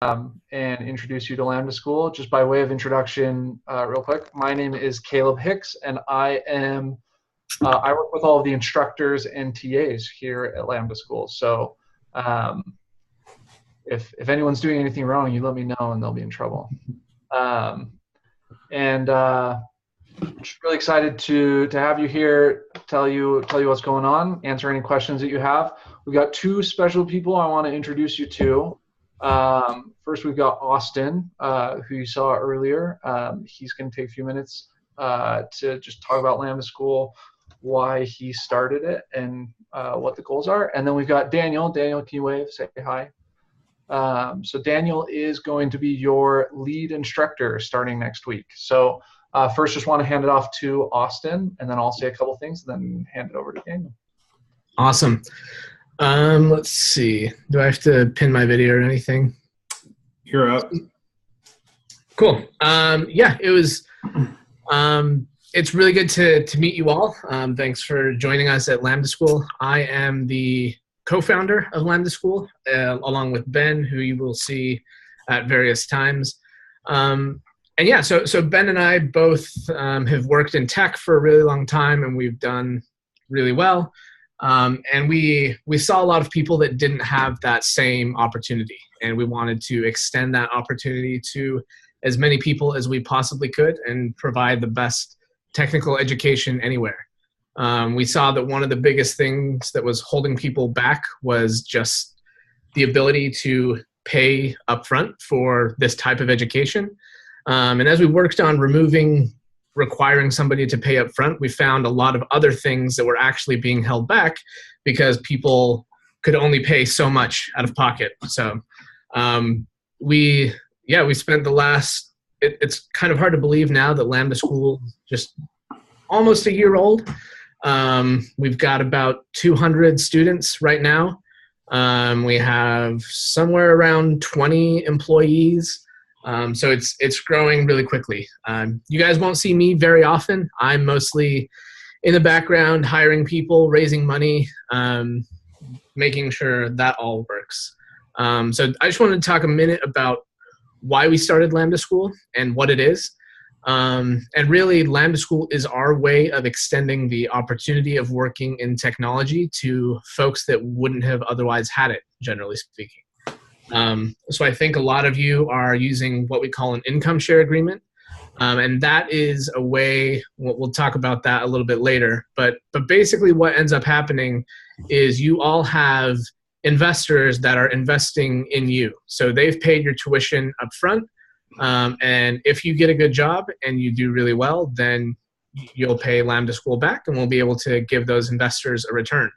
and introduce you to Lambda School. Just by way of introduction, real quick, my name is Caleb Hicks, and I work with all of the instructors and TAs here at Lambda School. So if anyone's doing anything wrong, you let me know and they'll be in trouble. Just really excited to have you here, tell you what's going on, answer any questions that you have. We've got two special people I want to introduce you to. First, we've got Austin, who you saw earlier. He's going to take a few minutes to just talk about Lambda School, why he started it, and what the goals are. And then we've got Daniel. Daniel, can you wave? Say hi. So Daniel is going to be your lead instructor starting next week. So first, just want to hand it off to Austin, and then I'll say a couple things, and then hand it over to Daniel. Awesome. Let's see. Do I have to pin my video or anything? You're up. Cool. Yeah, it was. It's really good to meet you all. Thanks for joining us at Lambda School. I am the co-founder of Lambda School, along with Ben, who you will see at various times. And yeah, so Ben and I both have worked in tech for a really long time, and we've done really well. And we saw a lot of people that didn't have that same opportunity, and we wanted to extend that opportunity to as many people as we possibly could and provide the best technical education anywhere. We saw that one of the biggest things that was holding people back was just the ability to pay upfront for this type of education. And as we worked on requiring somebody to pay up front, we found a lot of other things that were actually being held back because people could only pay so much out of pocket. So we spent the last, it's kind of hard to believe now that Lambda School just almost a year old. We've got about 200 students right now. We have somewhere around 20 employees. So it's growing really quickly. You guys won't see me very often. I'm mostly in the background, hiring people, raising money, making sure that all works. So I just wanted to talk a minute about why we started Lambda School and what it is. And really, Lambda School is our way of extending the opportunity of working in technology to folks that wouldn't have otherwise had it, generally speaking. So I think a lot of you are using what we call an income share agreement. And that is a way, we'll talk about that a little bit later, but basically what ends up happening is you all have investors that are investing in you. So they've paid your tuition up front. And if you get a good job and you do really well, then you'll pay Lambda School back and we'll be able to give those investors a return.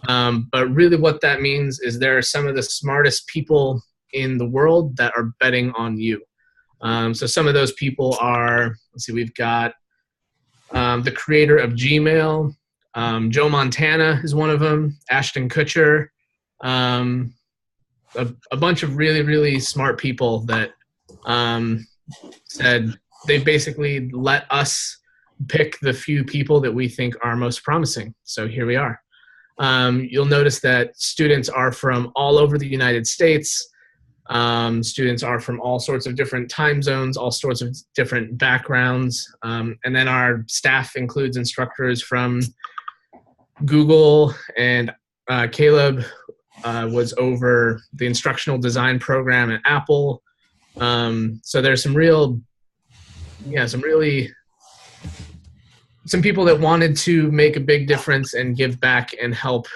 But really what that means is there are some of the smartest people in the world that are betting on you. So some of those people are, let's see, we've got the creator of Gmail, Joe Montana is one of them, Ashton Kutcher, a bunch of really, really smart people that said they basically let us pick the few people that we think are most promising. So here we are. You'll notice that students are from all over the United States. Students are from all sorts of different time zones, all sorts of different backgrounds. And then our staff includes instructors from Google, and Caleb was over the instructional design program at Apple. So there's some people that wanted to make a big difference and give back and help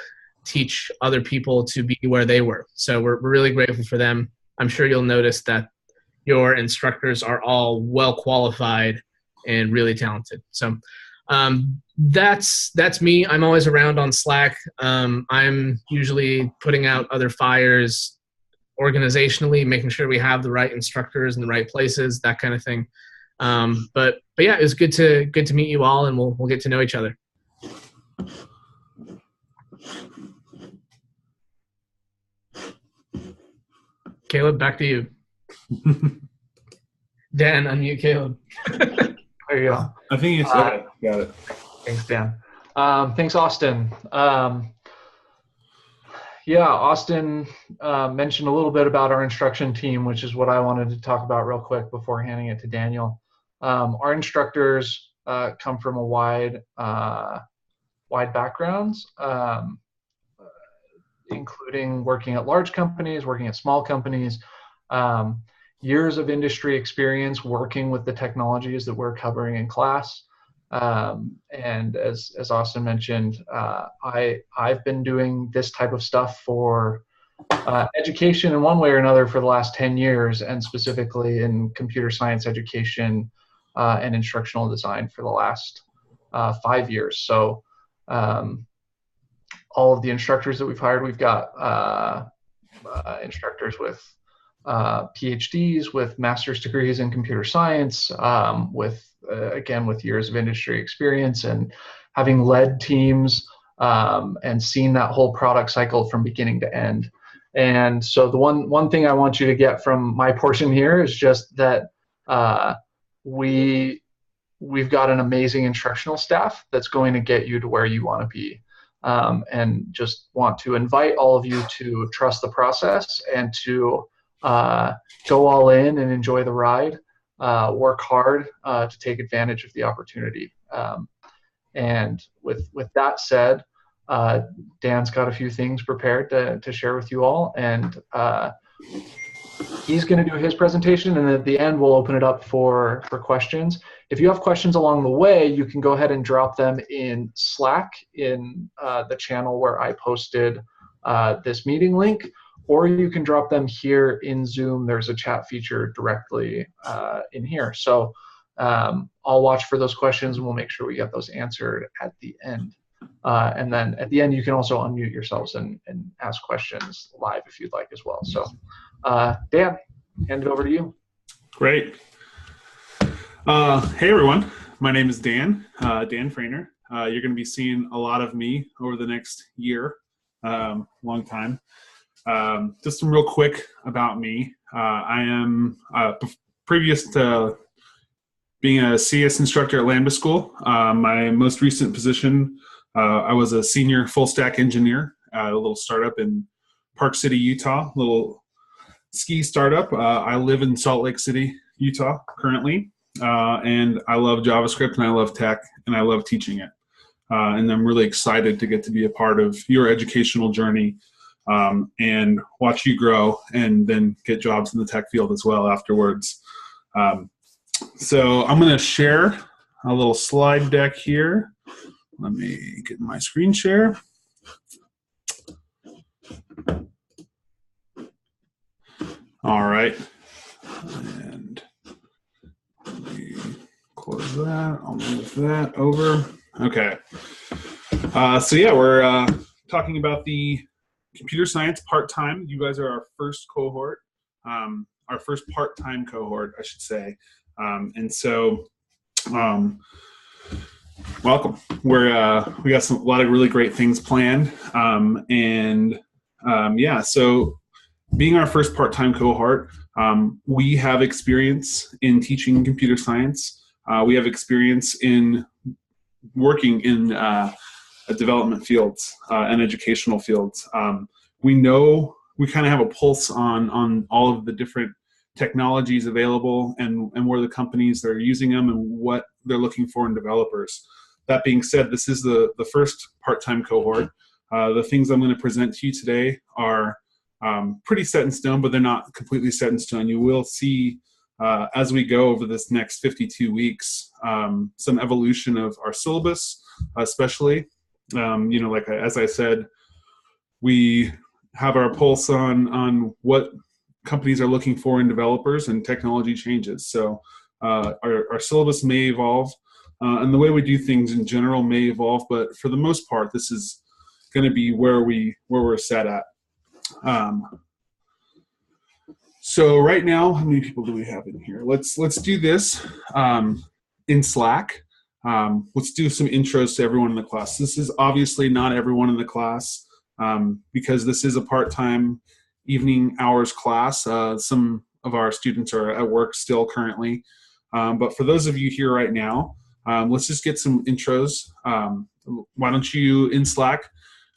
teach other people to be where they were. So we're really grateful for them. I'm sure you'll notice that your instructors are all well qualified and really talented. So that's me. I'm always around on Slack. I'm usually putting out other fires organizationally, making sure we have the right instructors in the right places, that kind of thing. But yeah, it was good to meet you all, and we'll get to know each other. Caleb, back to you. Dan, unmute Caleb. There you go. I think it's got it. Thanks, Dan. Thanks, Austin. Yeah, Austin mentioned a little bit about our instruction team, which is what I wanted to talk about real quick before handing it to Daniel. Our instructors come from a wide backgrounds, including working at large companies, working at small companies, um, years of industry experience working with the technologies that we're covering in class. And as Austin mentioned, I've been doing this type of stuff for education in one way or another for the last 10 years, and specifically in computer science education and instructional design for the last 5 years. So all of the instructors that we've hired, we've got instructors with PhDs, with master's degrees in computer science, again, with years of industry experience and having led teams and seen that whole product cycle from beginning to end. And so the one thing I want you to get from my portion here is just that we've got an amazing instructional staff that's going to get you to where you want to be. And just want to invite all of you to trust the process and to go all in and enjoy the ride, work hard to take advantage of the opportunity. And with that said, Dan's got a few things prepared to share with you all, and he's going to do his presentation, and at the end we'll open it up for questions. If you have questions along the way, you can go ahead and drop them in Slack in the channel where I posted this meeting link, or you can drop them here in Zoom. There's a chat feature directly in here. So I'll watch for those questions, and we'll make sure we get those answered at the end. And then at the end, you can also unmute yourselves and ask questions live if you'd like as well. So Dan, hand it over to you. Great. Hey, everyone. My name is Dan, Dan Frehner. You're going to be seeing a lot of me over the next year, long time. Just some real quick about me. I am, previous to being a CS instructor at Lambda School, my most recent position, I was a senior full stack engineer at a little startup in Park City, Utah, little ski startup. I live in Salt Lake City, Utah currently, and I love JavaScript and I love tech and I love teaching it. And I'm really excited to get to be a part of your educational journey and watch you grow and then get jobs in the tech field as well afterwards. So I'm going to share a little slide deck here. Let me get my screen share. All right. And let me close that. I'll move that over. Okay. So yeah, we're talking about the computer science part-time. You guys are our first cohort, our first part-time cohort, I should say. And so, welcome. We got a lot of really great things planned. Yeah, so being our first part-time cohort, we have experience in teaching computer science. We have experience in working in development fields and educational fields. We know we kind of have a pulse on all of the different technologies available and where the companies that are using them and what they're looking for in developers. That being said, this is the first part-time cohort. The things I'm going to present to you today are pretty set in stone, but they're not completely set in stone. You will see as we go over this next 52 weeks some evolution of our syllabus, especially. Like as I said, we have our pulse on what companies are looking for in developers and technology changes. So our syllabus may evolve, and the way we do things in general may evolve, but for the most part, this is going to be where we're set at. So right now, how many people do we have in here? Let's do this in Slack. Let's do some intros to everyone in the class. This is obviously not everyone in the class because this is a part-time evening hours class. Some of our students are at work still currently. But for those of you here right now, let's just get some intros. Why don't you, in Slack,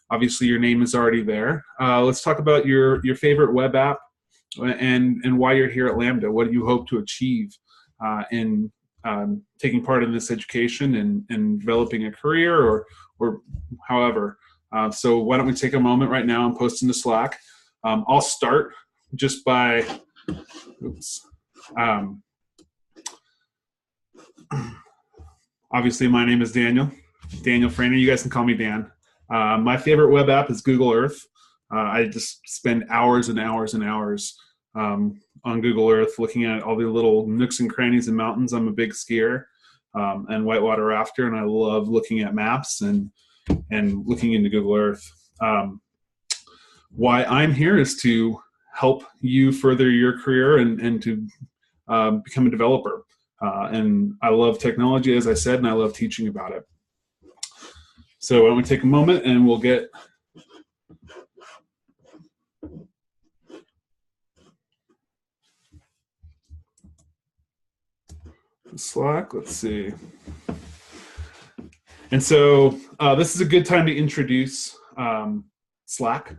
Obviously, your name is already there. Let's talk about your favorite web app and why you're here at Lambda. What do you hope to achieve in taking part in this education and developing a career or however. So why don't we take a moment right now and post into Slack. I'll start just by, obviously my name is Daniel Frehner. You guys can call me Dan. My favorite web app is Google Earth. I just spend hours and hours and hours on Google Earth looking at all the little nooks and crannies and mountains. I'm a big skier and whitewater rafter, and I love looking at maps and looking into Google Earth. Why I'm here is to help you further your career and to become a developer. And I love technology, as I said, and I love teaching about it. So why don't we take a moment and we'll get Slack. Let's see. And so this is a good time to introduce Slack.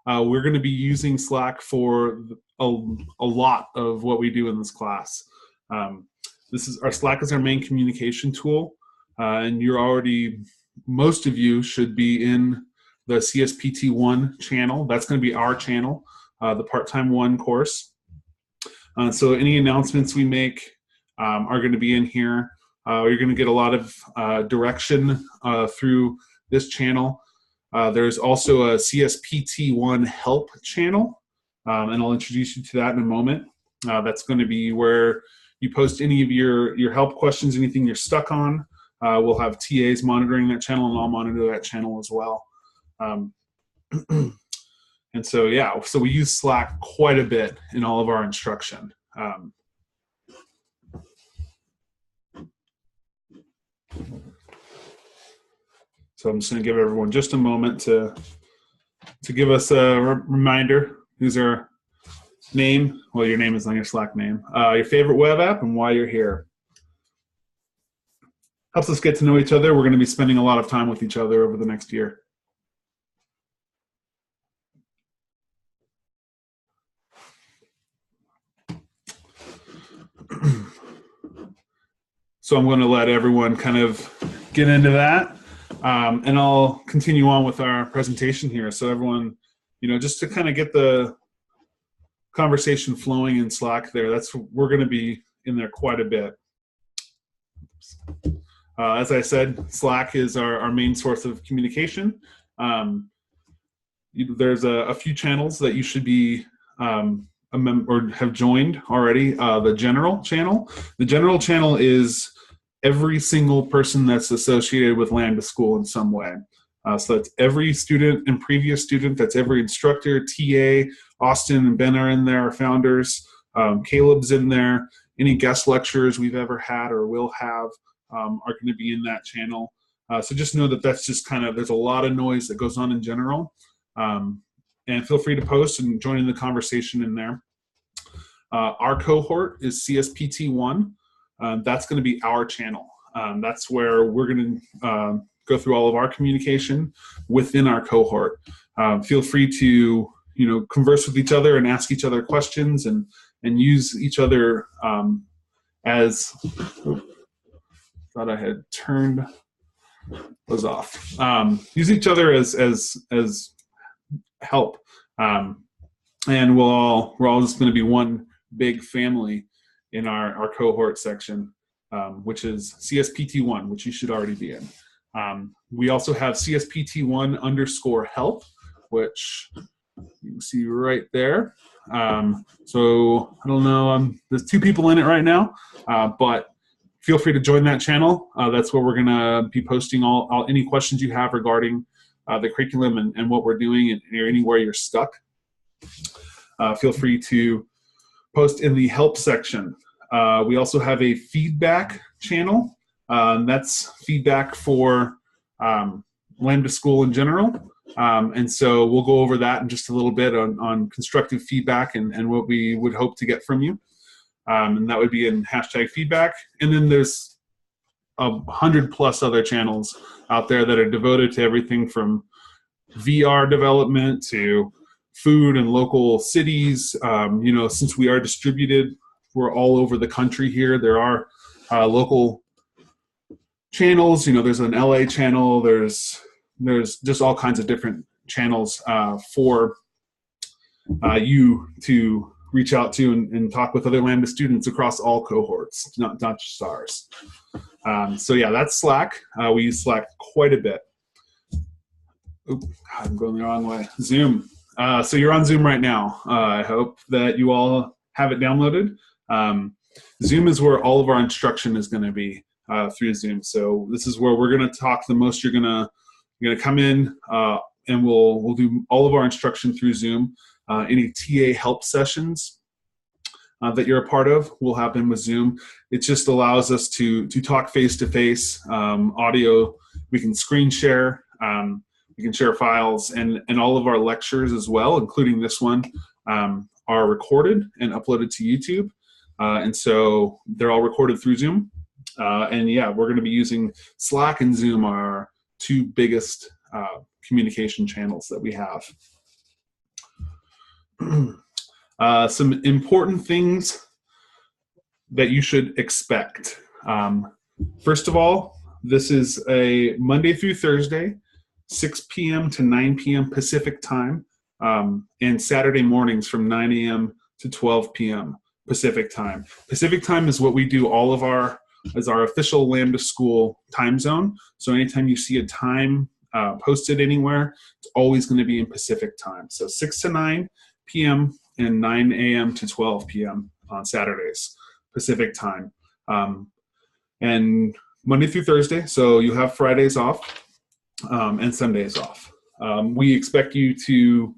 We're going to be using Slack for a lot of what we do in this class. Slack is our main communication tool, and most of you should be in the CSPT1 channel. That's going to be our channel, the Part-Time 1 course. So any announcements we make are going to be in here. You're going to get a lot of direction through this channel. There's also a CSPT1 help channel, and I'll introduce you to that in a moment. That's going to be where you post any of your help questions, anything you're stuck on. We'll have TAs monitoring that channel, and I'll monitor that channel as well. And so, yeah, so we use Slack quite a bit in all of our instruction. So I'm just going to give everyone just a moment to give us a reminder. Who's our name? Well, your name is on your Slack name. Your favorite web app and why you're here. Helps us get to know each other. We're going to be spending a lot of time with each other over the next year. So I'm going to let everyone kind of get into that. And I'll continue on with our presentation here. So everyone, just to kind of get the conversation flowing in Slack there, we're going to be in there quite a bit. As I said, Slack is our main source of communication. There's a few channels that you should be a member or have joined already. The general channel. The general channel is every single person that's associated with Lambda School in some way. So that's every student and previous student. That's every instructor, TA. Austin and Ben are in there, our founders. Caleb's in there. Any guest lecturers we've ever had or will have are going to be in that channel. So just know that that's just there's a lot of noise that goes on in general. And feel free to post and join in the conversation in there. Our cohort is CSPT1. That's going to be our channel. That's where we're going to go through all of our communication within our cohort. Feel free to converse with each other and ask each other questions and use each other as. Thought I had turned those off. Use each other as help, and we're all just going to be one big family in our cohort section, which is CSPT1, which you should already be in. We also have CSPT1_help, which you can see right there. So I don't know, there's 2 people in it right now, but feel free to join that channel. That's where we're going to be posting all any questions you have regarding the curriculum and what we're doing and anywhere you're stuck. Feel free to post in the help section. We also have a feedback channel. That's feedback for Lambda School in general. And so we'll go over that in just a little bit on constructive feedback and what we would hope to get from you. And that would be in #feedback. And then there's 100+ other channels out there that are devoted to everything from VR development to food and local cities. Since we are distributed, we're all over the country here. There are local channels. There's an LA channel. There's just all kinds of different channels for you to reach out to and talk with other Lambda students across all cohorts, not just ours. So yeah, that's Slack. We use Slack quite a bit. Oop, I'm going the wrong way. Zoom. So you're on Zoom right now. I hope that you all have it downloaded. Zoom is where all of our instruction is going to be through Zoom. So this is where we're going to talk the most. You're going to come in and we'll do all of our instruction through Zoom. Any TA help sessions that you're a part of will happen with Zoom. It just allows us to talk face-to-face. Audio, we can screen share. We can share files, and all of our lectures as well, including this one, are recorded and uploaded to YouTube. And so they're all recorded through Zoom. And yeah, we're going to be using Slack and Zoom, our two biggest communication channels that we have. Some important things that you should expect. First of all, this is a Monday through Thursday, 6 p.m. to 9 p.m. Pacific time, and Saturday mornings from 9 a.m. to 12 p.m. Pacific time. Pacific time is what we do all of our official Lambda School time zone. So anytime you see a time posted anywhere, it's always going to be in Pacific time. So 6 to 9 p.m. and 9 a.m. to 12 p.m. on Saturdays, Pacific time. And Monday through Thursday, so you have Fridays off. And Sundays off. We expect you to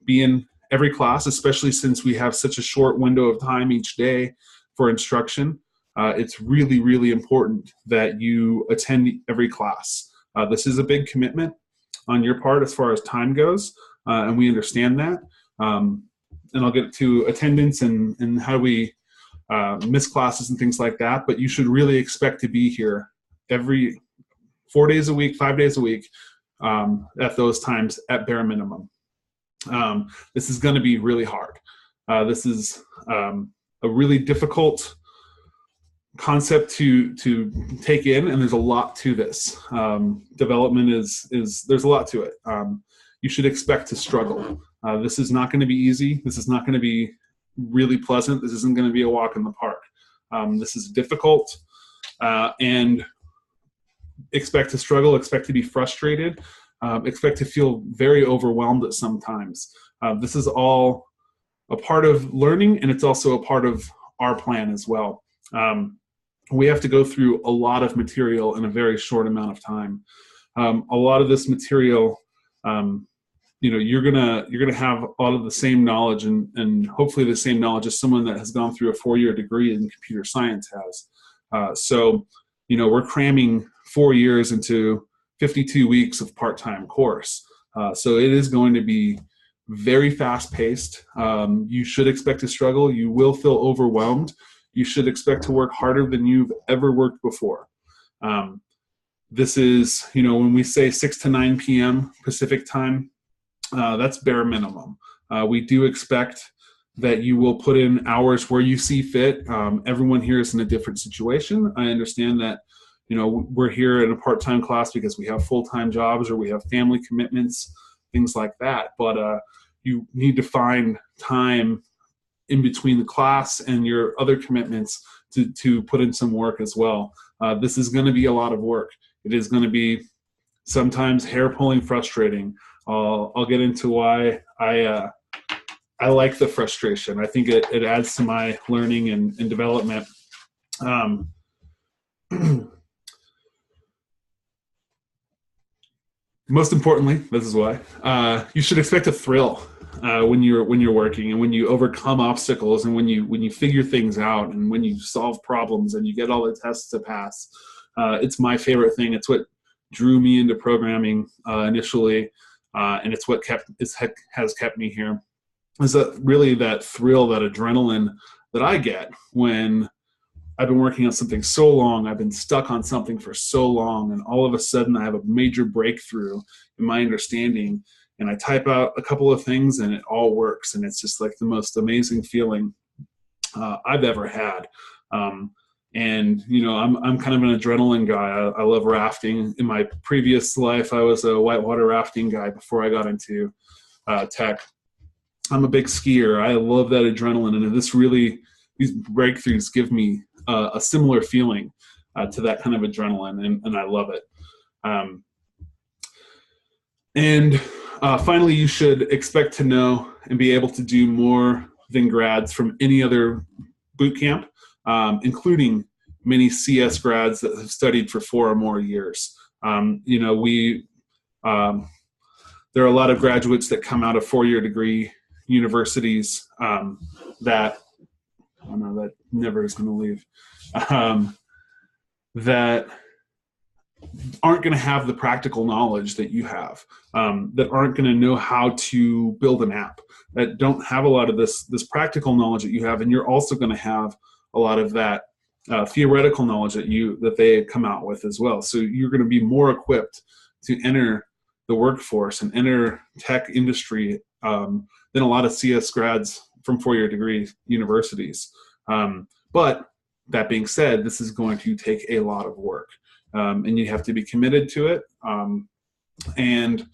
be in every class, especially since we have such a short window of time each day for instruction. It's really, really important that you attend every class. This is a big commitment on your part as far as time goes, and we understand that. And I'll get to attendance and how we miss classes and things like that, but you should really expect to be here every 4 days a week, 5 days a week, at those times at bare minimum. This is going to be really hard. This is a really difficult concept to take in, and there's a lot to this. Development there's a lot to it. You should expect to struggle. This is not going to be easy. This is not going to be really pleasant. This isn't going to be a walk in the park. This is difficult, and expect to struggle, expect to be frustrated, expect to feel very overwhelmed at some times. This is all a part of learning, and it's also a part of our plan as well. We have to go through a lot of material in a very short amount of time. A lot of this material, you're gonna have a lot of the same knowledge and hopefully the same knowledge as someone that has gone through a 4-year degree in computer science has. So we're cramming 4 years into 52 weeks of part-time course. So it is going to be very fast-paced. You should expect to struggle. You will feel overwhelmed. You should expect to work harder than you've ever worked before. This is, when we say 6 to 9 p.m. Pacific time, that's bare minimum. We do expect that you will put in hours where you see fit. Everyone here is in a different situation. I understand that we're here in a part-time class because we have full-time jobs or we have family commitments, things like that. But you need to find time in between the class and your other commitments to put in some work as well. This is going to be a lot of work. It is going to be sometimes hair-pulling frustrating. I'll get into why I like the frustration. I think it adds to my learning and development. Most importantly, this is why you should expect a thrill when you're working, and when you overcome obstacles, and when you figure things out, and when you solve problems, and you get all the tests to pass. It's my favorite thing. It's what drew me into programming initially, and it's what has kept me here. Is that thrill, that adrenaline that I get when I've been working on something so long, I've been stuck on something for so long, and all of a sudden I have a major breakthrough and my understanding, and I type out a couple of things and it all works, and it's just like the most amazing feeling I've ever had. And I'm kind of an adrenaline guy. I love rafting. In my previous life, I was a whitewater rafting guy before I got into tech. I'm a big skier. I love that adrenaline, and these breakthroughs give me a similar feeling to that kind of adrenaline, and I love it. And finally, you should expect to know and be able to do more than grads from any other boot camp, including many CS grads that have studied for 4 or more years. There are a lot of graduates that come out of 4-year degree universities that never is going to leave, that aren't going to have the practical knowledge that you have, that aren't going to know how to build an app, that don't have a lot of this practical knowledge that you have, and you're also going to have a lot of that theoretical knowledge that they come out with as well. So you're going to be more equipped to enter the workforce and enter tech industry than a lot of CS grads from 4-year degree universities. But that being said, this is going to take a lot of work, and you have to be committed to it, and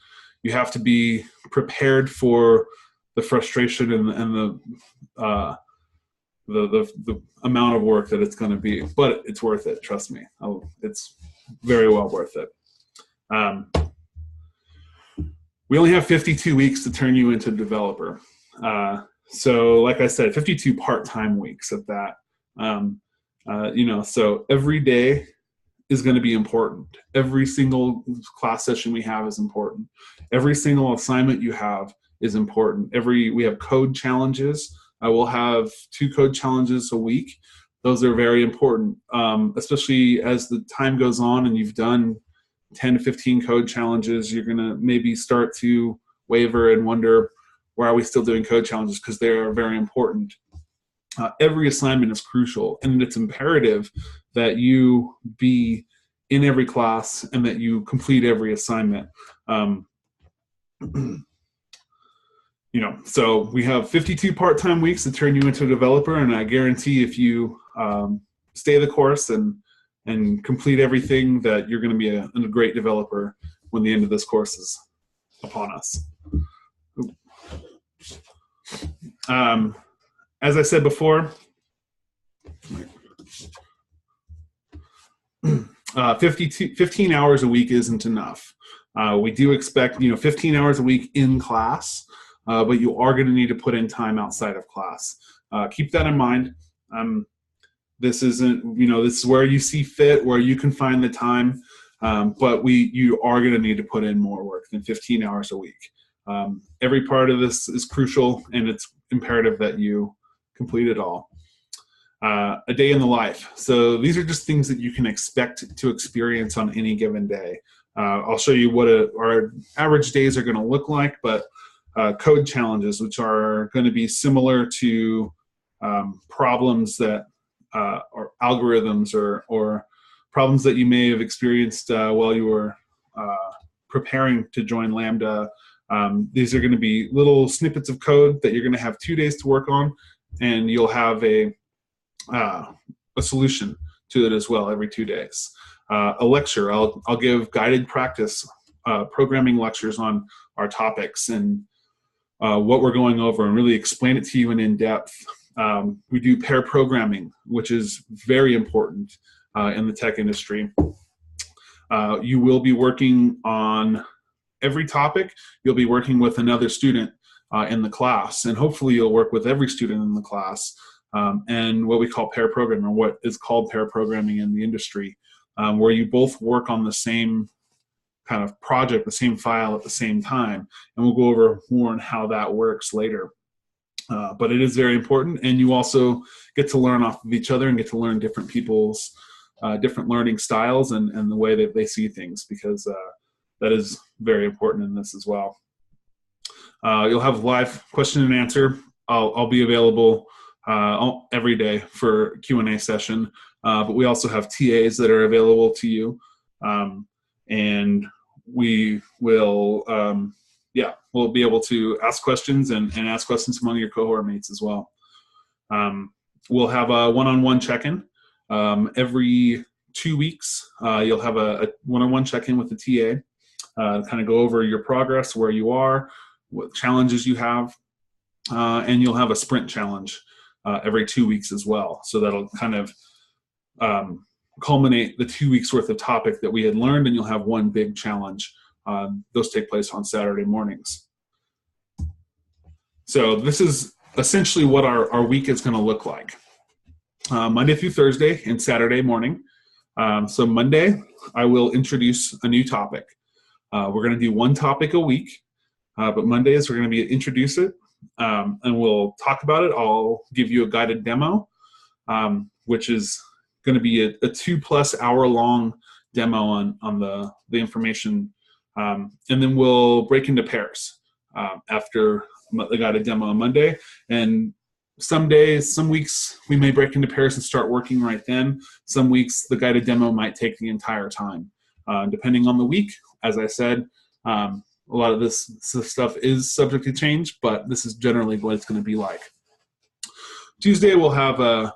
you have to be prepared for the frustration and the amount of work that it's going to be. But it's worth it. Trust me, it's very well worth it. We only have 52 weeks to turn you into a developer. So like I said, 52 part-time weeks of that. So every day is going to be important. Every single class session we have is important. Every single assignment you have is important. We have code challenges. I will have 2 code challenges a week. Those are very important, especially as the time goes on and you've done 10 to 15 code challenges. You're going to maybe start to waver and wonder, why are we still doing code challenges? Because they are very important. Every assignment is crucial, and it's imperative that you be in every class and that you complete every assignment. So we have 52 part-time weeks to turn you into a developer, and I guarantee if you stay the course and complete everything, that you're going to be a great developer when the end of this course is upon us. As I said before, 15 hours a week isn't enough. We do expect 15 hours a week in class, but you are going to need to put in time outside of class. Keep that in mind. This isn't, this is where you see fit, where you can find the time, but you are going to need to put in more work than 15 hours a week. Every part of this is crucial, and it's imperative that you complete it all. A day in the life. So these are just things that you can expect to experience on any given day. I'll show you what our average days are going to look like, but code challenges, which are going to be similar to problems that or algorithms or problems that you may have experienced while you were preparing to join Lambda. These are going to be little snippets of code that you're going to have 2 days to work on, and you'll have a solution to it as well every 2 days. A lecture, I'll give guided practice programming lectures on our topics and what we're going over, and really explain it to you in depth. We do pair programming, which is very important in the tech industry. You will be working on every topic. You'll be working with another student in the class, and hopefully you'll work with every student in the class. And what we call pair programming, or what is called pair programming in the industry, where you both work on the same kind of project, the same file at the same time. And we'll go over more on how that works later. But it is very important, and you also get to learn off of each other and get to learn different people's different learning styles and the way that they see things, because that is very important in this as well. You'll have live question and answer. I'll be available every day for Q&A session, but we also have TAs that are available to you, and we will, we'll be able to ask questions and ask questions among your cohort mates as well. We'll have a one-on-one check-in. Every 2 weeks, you'll have a one-on-one check-in with the TA, kind of go over your progress, where you are, what challenges you have, and you'll have a sprint challenge every 2 weeks as well. So that'll kind of culminate the 2 weeks worth of topic that we had learned, and you'll have one big challenge. Those take place on Saturday mornings. So this is essentially what our week is going to look like. Monday through Thursday and Saturday morning. So Monday, I will introduce a new topic. We're going to do one topic a week, but Mondays we're going to introduce it, and we'll talk about it. I'll give you a guided demo, which is going to be a 2+ hour long demo on the information, and then we'll break into pairs after the guided demo on Monday. And some days, some weeks, we may break into pairs and start working right then. Some weeks, the guided demo might take the entire time, depending on the week. As I said, a lot of this stuff is subject to change, but this is generally what it's going to be like. Tuesday, we'll have a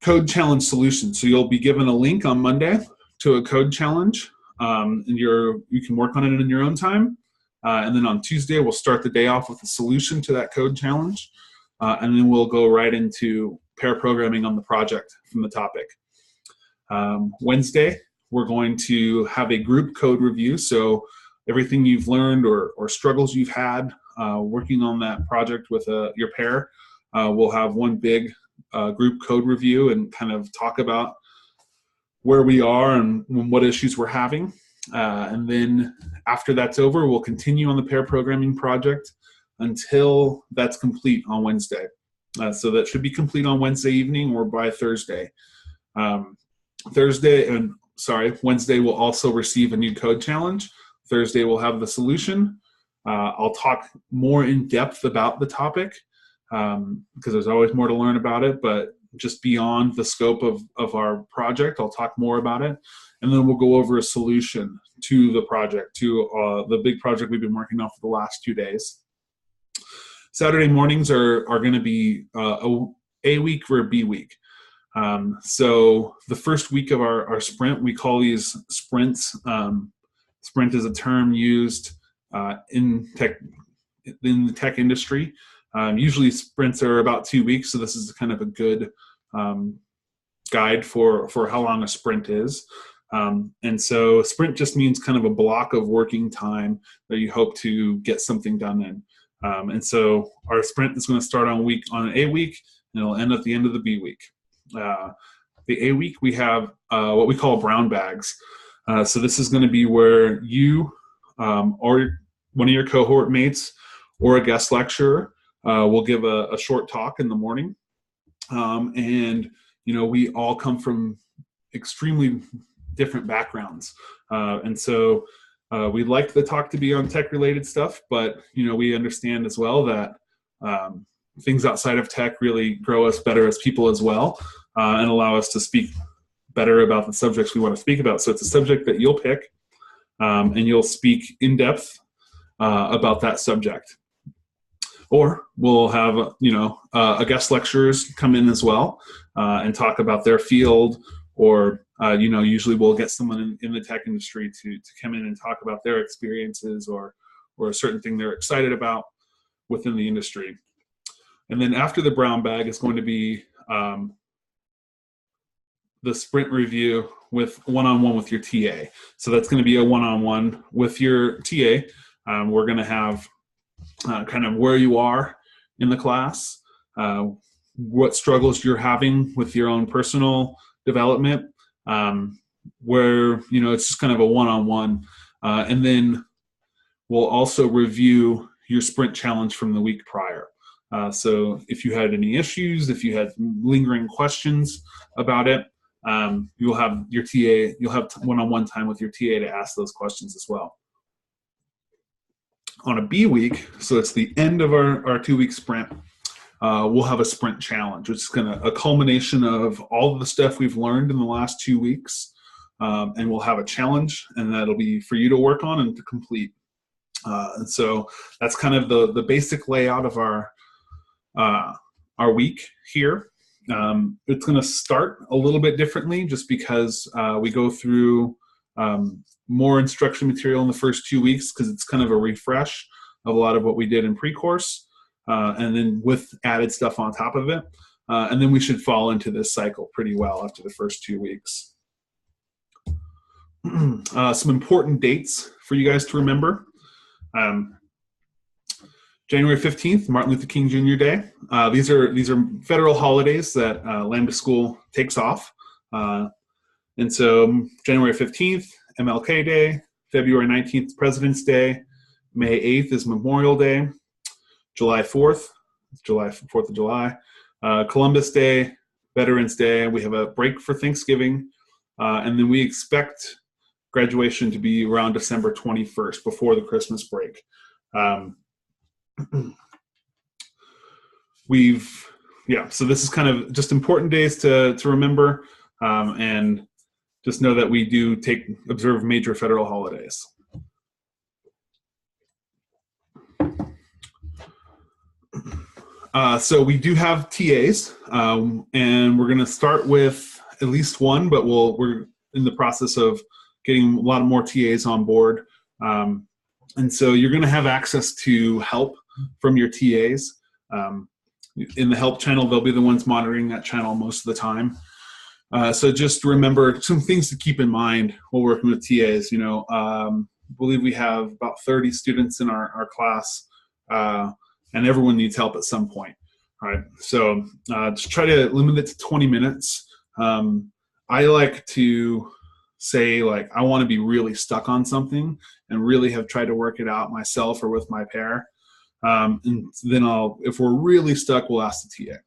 code challenge solution. So you'll be given a link on Monday to a code challenge, and you can work on it in your own time. And then on Tuesday, we'll start the day off with a solution to that code challenge. And then we'll go right into pair programming on the project from the topic. Wednesday, we're going to have a group code review. So everything you've learned or struggles you've had working on that project with your pair, we'll have one big group code review and kind of talk about where we are and what issues we're having. And then after that's over, we'll continue on the pair programming project until that's complete on Wednesday. So that should be complete on Wednesday evening or by Thursday. Wednesday will also receive a new code challenge. Thursday we'll have the solution. I'll talk more in depth about the topic because there's always more to learn about it, but just beyond the scope of our project, I'll talk more about it. And then we'll go over a solution to the project, to the big project we've been working on for the last 2 days. Saturday mornings are going to be A week or a B week. So the first week of our sprint, we call these sprints. Sprint is a term used in the tech industry. Usually sprints are about 2 weeks, so this is kind of a good guide for how long a sprint is. And so sprint just means kind of a block of working time that you hope to get something done in. And so our sprint is going to start on an A week, and it'll end at the end of the B week. The A week, we have what we call brown bags. So this is going to be where you or one of your cohort mates or a guest lecturer will give a short talk in the morning. And, we all come from extremely different backgrounds. And so we'd like the talk to be on tech-related stuff, but, we understand as well that things outside of tech really grow us better as people as well, and allow us to speak better about the subjects we want to speak about. So it's a subject that you'll pick, and you'll speak in depth about that subject. Or we'll have, a guest lecturers come in as well and talk about their field, or, usually we'll get someone in the tech industry to come in and talk about their experiences or a certain thing they're excited about within the industry. And then after the brown bag is going to be the sprint review with one-on-one with your TA. So that's going to be a one-on-one with your TA. We're going to have kind of where you are in the class, what struggles you're having with your own personal development, where, it's just kind of a one-on-one. And then we'll also review your sprint challenge from the week prior. So if you had any issues, if you had lingering questions about it, you'll have your TA, you'll have one-on-one time with your TA to ask those questions as well. On a B week, so it's the end of our 2 week sprint, we'll have a sprint challenge, which is a culmination of all of the stuff we've learned in the last 2 weeks. and we'll have a challenge, and that'll be for you to work on and to complete. And so that's kind of the basic layout of our week here. It's going to start a little bit differently just because we go through more instruction material in the first 2 weeks, because it's kind of a refresh of a lot of what we did in pre-course, and then with added stuff on top of it. And then we should fall into this cycle pretty well after the first 2 weeks. Some important dates for you guys to remember. January 15th, Martin Luther King Jr. Day. These are federal holidays that Lambda School takes off. And so January 15th, MLK Day. February 19th, President's Day. May 8th is Memorial Day. July 4th, 4th of July. Columbus Day, Veterans Day. We have a break for Thanksgiving. And then we expect graduation to be around December 21st, before the Christmas break. So this is kind of just important days to remember, and just know that we do observe major federal holidays. So we do have TAs, and we're going to start with at least one, but we're in the process of getting a lot more TAs on board. And so you're going to have access to help from your TAs. In the help channel, they'll be the ones monitoring that channel most of the time. So just remember some things to keep in mind while working with TAs. I believe we have about 30 students in our class, and everyone needs help at some point. All right, so just try to limit it to 20 minutes. I like to say, I want to be really stuck on something and really have tried to work it out myself or with my pair. And then if we're really stuck, we'll ask the TA.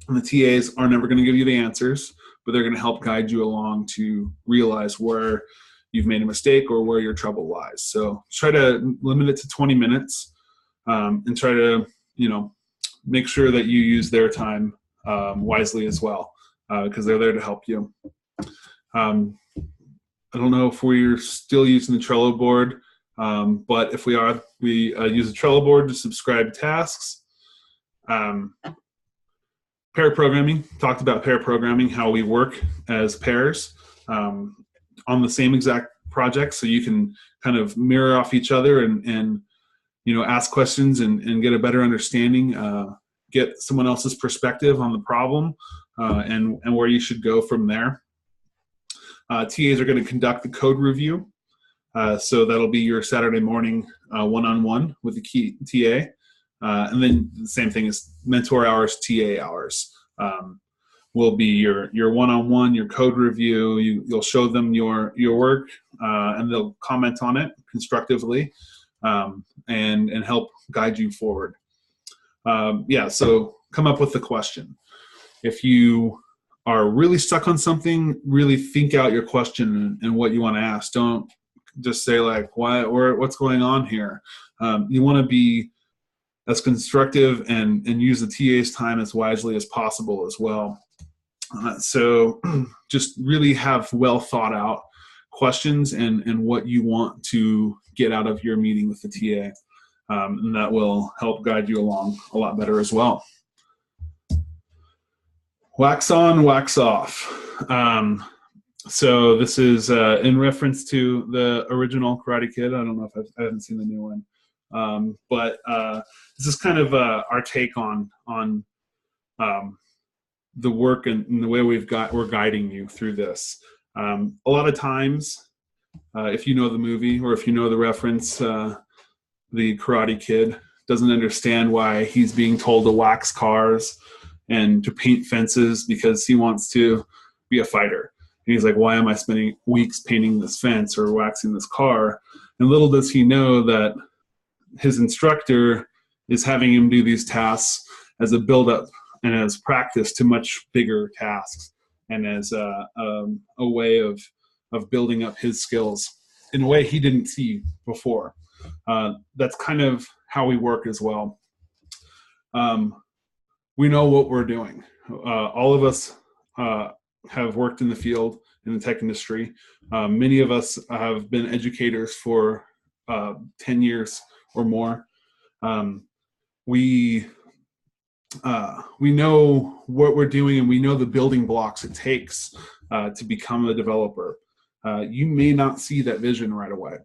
And the TAs are never going to give you the answers, but they're going to help guide you along to realize where you've made a mistake or where your trouble lies. So try to limit it to 20 minutes, and try to, make sure that you use their time wisely as well, because they're there to help you. I don't know if we're still using the Trello board, but if we are, we use a Trello board to subscribe tasks. Pair programming, talked about pair programming, how we work as pairs on the same exact project, so you can kind of mirror off each other and ask questions and get a better understanding, get someone else's perspective on the problem, and where you should go from there. TAs are going to conduct the code review. So that'll be your Saturday morning one-on-one with the key TA. And then the same thing as mentor hours, TA hours. Will be your one-on-one, your code review. You'll show them your work, and they'll comment on it constructively, and help guide you forward. So come up with the question. If you are really stuck on something, really think out your question and what you want to ask. Don't just say why or what's going on here. You want to be as constructive and use the TA's time as wisely as possible as well. So just really have well thought out questions and what you want to get out of your meeting with the TA. And that will help guide you along a lot better as well. Wax on, wax off. So this is in reference to the original Karate Kid. I don't know if I haven't seen the new one. But this is kind of our take on the work and the way we're guiding you through this. A lot of times, if you know the movie or if you know the reference, the Karate Kid doesn't understand why he's being told to wax cars and to paint fences because he wants to be a fighter. And he's like, why am I spending weeks painting this fence or waxing this car? And little does he know that his instructor is having him do these tasks as a build-up and as practice to much bigger tasks, and as a way of building up his skills in a way he didn't see before. That's kind of how we work as well. We know what we're doing. All of us have worked in the field, in the tech industry. Many of us have been educators for 10 years or more. We know what we're doing, and we know the building blocks it takes to become a developer. You may not see that vision right away.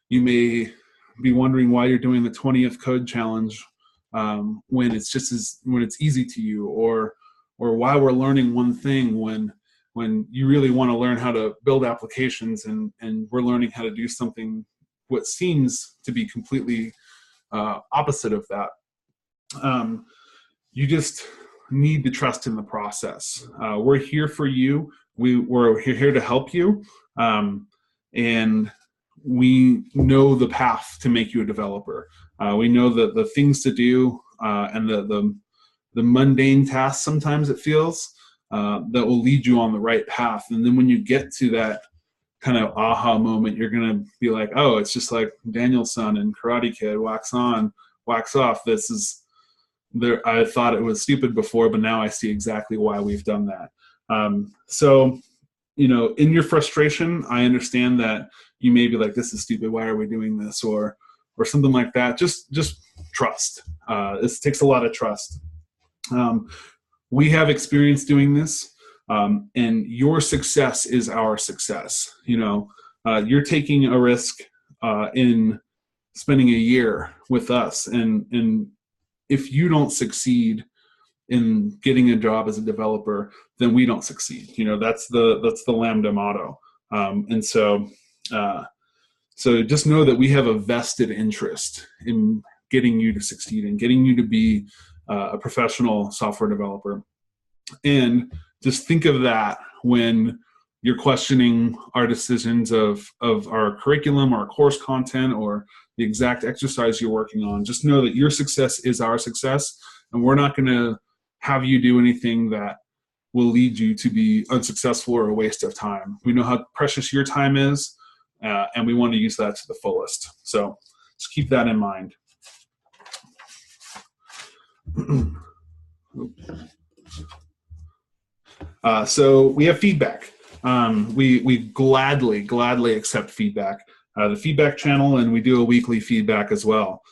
You may be wondering why you're doing the 20th code challenge when it's easy to you, or why we're learning one thing when you really want to learn how to build applications, and we're learning how to do something what seems to be completely opposite of that. You just need to trust in the process. We're here for you. We're here to help you, and we know the path to make you a developer. We know the things to do, and the mundane tasks, sometimes it feels, that will lead you on the right path. And then when you get to that kind of aha moment, you're going to be like, oh, it's just like Danielson and Karate Kid, wax on, wax off. This is there. I thought it was stupid before, but now I see exactly why we've done that. So, in your frustration, I understand that you may be like, this is stupid. Why are we doing this? Or something like that. Just trust. This takes a lot of trust. We have experience doing this, and your success is our success. You're taking a risk in spending a year with us, and if you don't succeed in getting a job as a developer, then we don't succeed. That's the Lambda motto. And so just know that we have a vested interest in getting you to succeed and getting you to be a professional software developer. And just think of that when you're questioning our decisions of our curriculum, our course content, or the exact exercise you're working on. Just know that your success is our success, and we're not going to have you do anything that will lead you to be unsuccessful or a waste of time. We know how precious your time is, and we want to use that to the fullest. So just keep that in mind. So we have feedback. We gladly accept feedback. The feedback channel, and we do a weekly feedback as well.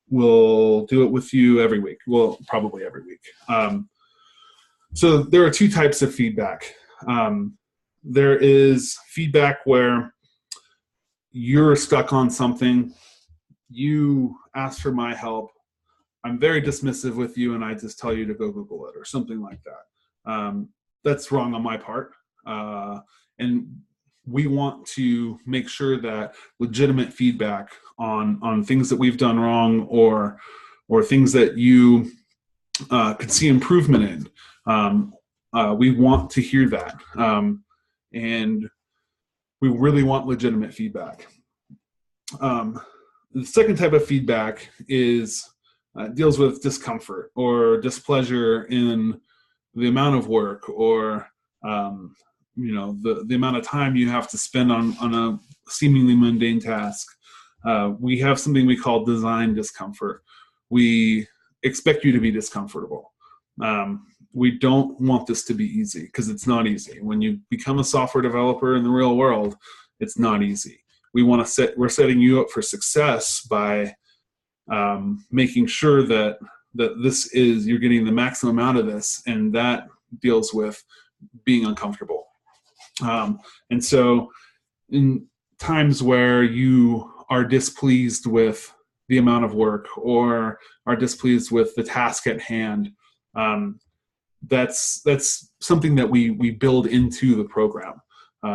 We'll do it with you every week. Well, probably every week. So there are two types of feedback. There is feedback where you're stuck on something. You ask for my help. I'm very dismissive with you, and I just tell you to go Google it or something like that. That's wrong on my part. And we want to make sure that legitimate feedback on things that we've done wrong, or things that you could see improvement in. We want to hear that. And we really want legitimate feedback. The second type of feedback is deals with discomfort or displeasure in the amount of work, or the amount of time you have to spend on a seemingly mundane task. We have something we call design discomfort. We expect you to be discomfortable. We don't want this to be easy, because it's not easy. When you become a software developer in the real world, it's not easy. We're setting you up for success by making sure that you're getting the maximum out of this, and that deals with being uncomfortable. And so in times where you are displeased with the amount of work, or are displeased with the task at hand, that's something that we build into the program.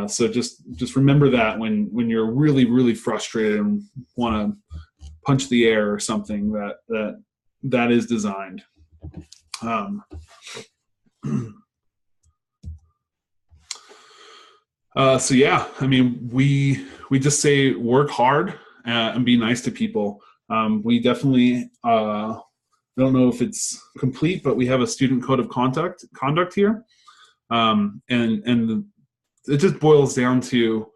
So just remember that when you're really, really frustrated and want to punch the air or something, that is designed. So yeah, I mean, we just say work hard and be nice to people. We definitely don't know if it's complete, but we have a student code of conduct here, and it just boils down to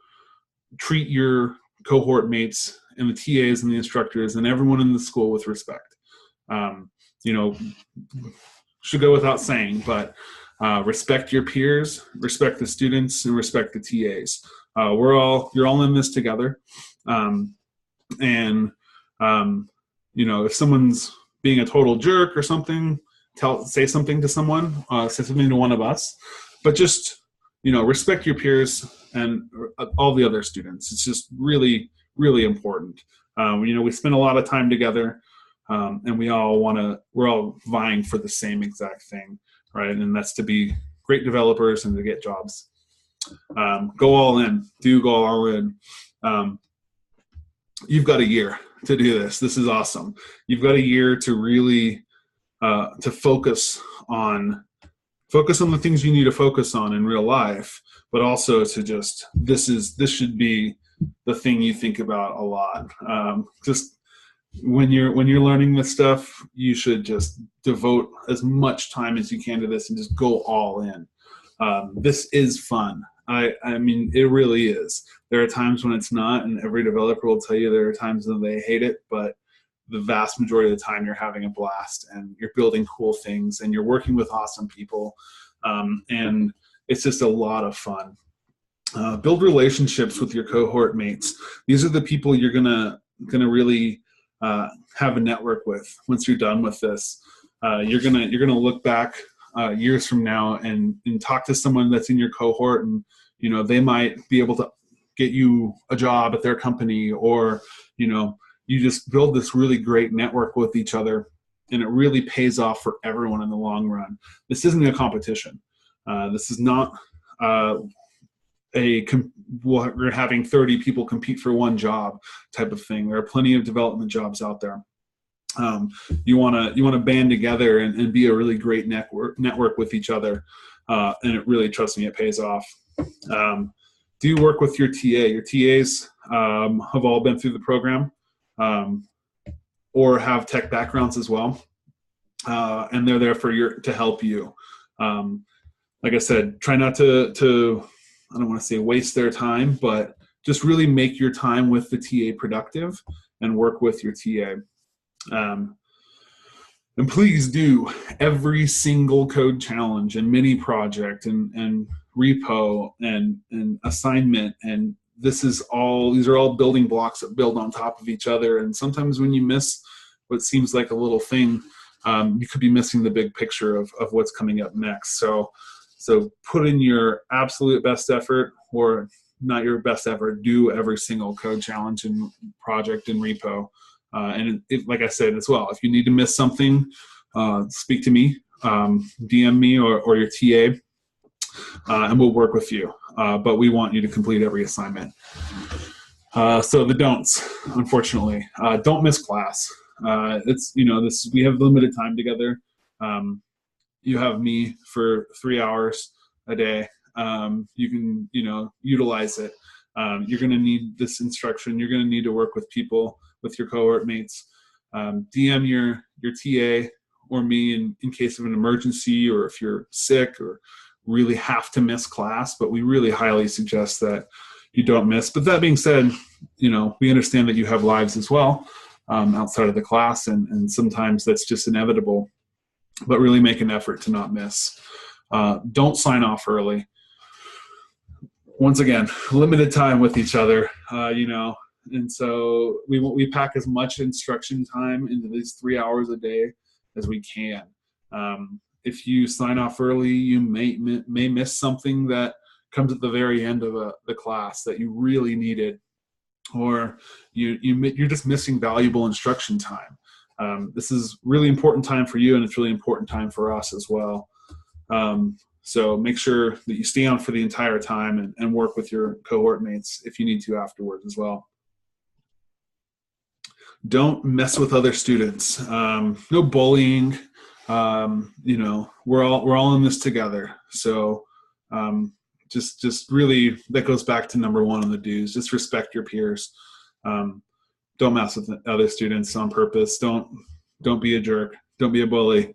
treat your cohort mates and the TAs and the instructors and everyone in the school with respect. Should go without saying, but Respect your peers, respect the students, and respect the TAs. You're all in this together. If someone's being a total jerk or something, say something to someone, say something to one of us, but just, respect your peers and all the other students. It's just really, really important. We spend a lot of time together, and we're all vying for the same exact thing, right? And that's to be great developers and to get jobs. Go all in. Go all in. You've got a year to do this. This is awesome. You've got a year to really to focus on the things you need to focus on in real life, but also to just this should be the thing you think about a lot. Just when you're learning this stuff, you should just devote as much time as you can to this and just go all in. This is fun. I mean, it really is. There are times when it's not, and every developer will tell you there are times when they hate it, but the vast majority of the time you're having a blast and you're building cool things and you're working with awesome people. And it's just a lot of fun. Build relationships with your cohort mates. These are the people you're gonna really have a network with once you're done with this. You're gonna look back years from now and talk to someone that's in your cohort, and they might be able to get you a job at their company, or you just build this really great network with each other, and it really pays off for everyone in the long run. This isn't a competition. This is not we're having 30 people compete for one job type of thing. There are plenty of development jobs out there. You want to band together and be a really great network with each other, and it really, trust me, it pays off. Do work with your TA. Your TAs have all been through the program, or have tech backgrounds as well, and they're there to help you. Like I said, try not to I don't want to say waste their time, but just really make your time with the TA productive and work with your TA. And please do every single code challenge and mini project and repo and assignment. And these are all building blocks that build on top of each other. And sometimes when you miss what seems like a little thing, you could be missing the big picture of what's coming up next. So put in your absolute best effort, or not your best effort. Do every single code challenge and project and repo. And like I said as well, if you need to miss something, speak to me, DM me or your TA, and we'll work with you. But we want you to complete every assignment. So the don'ts, unfortunately, don't miss class. We have limited time together. You have me for 3 hours a day. You can, utilize it. You're going to need this instruction. You're going to need to work with people, with your cohort mates. DM your TA or me in case of an emergency, or if you're sick or really have to miss class, but we really highly suggest that you don't miss. But that being said, we understand that you have lives as well, outside of the class, and sometimes that's just inevitable, but really make an effort to not miss. Don't sign off early. Once again, limited time with each other, and so we pack as much instruction time into these 3 hours a day as we can. If you sign off early, you may miss something that comes at the very end of the class that you really needed, or you're just missing valuable instruction time. This is really important time for you, and it's really important time for us as well. So make sure that you stay on for the entire time and work with your cohort mates if you need to afterwards as well. Don't mess with other students. No bullying. We're all in this together. So just really, that goes back to number one on the do's. Just respect your peers. Don't mess with other students on purpose. Don't be a jerk. Don't be a bully.